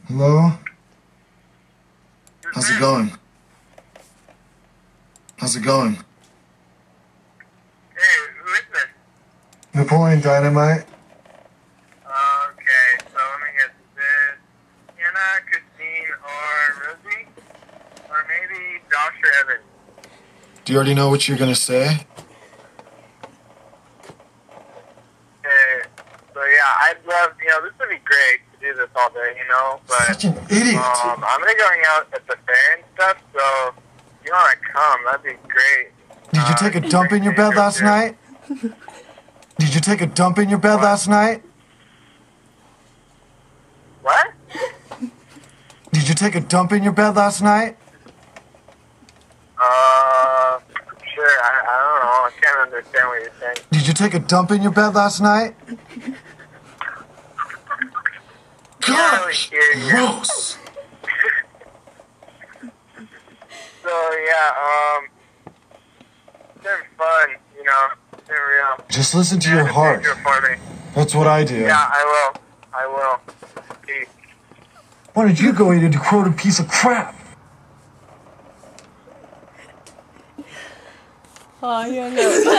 Hello? How's it going? How's it going? Hey, who is this? Napoleon Dynamite? Okay, so let me guess. Is this Anna, Christine, or Rosie? Or maybe Josh or Evan? Do you already know what you're gonna say? Okay, so yeah, I'd love, this would be great to do this all day, but Such an idiot! I'm gonna be going out at the fair and stuff, so if you wanna come, that'd be great. Did you take a dump in your bed last night? Did you take a dump in your bed last night? What? Did you take a dump in your bed last night? Sure, I don't know, I can't understand what you're saying. Did you take a dump in your bed last night? Can't really hear you. Gross! So yeah, it's been fun, it's been real. Just listen to your Just heart. do it for me. That's what I do. Yeah, I will. Peace. Why did you go eat a decrepit piece of crap? Oh, you know.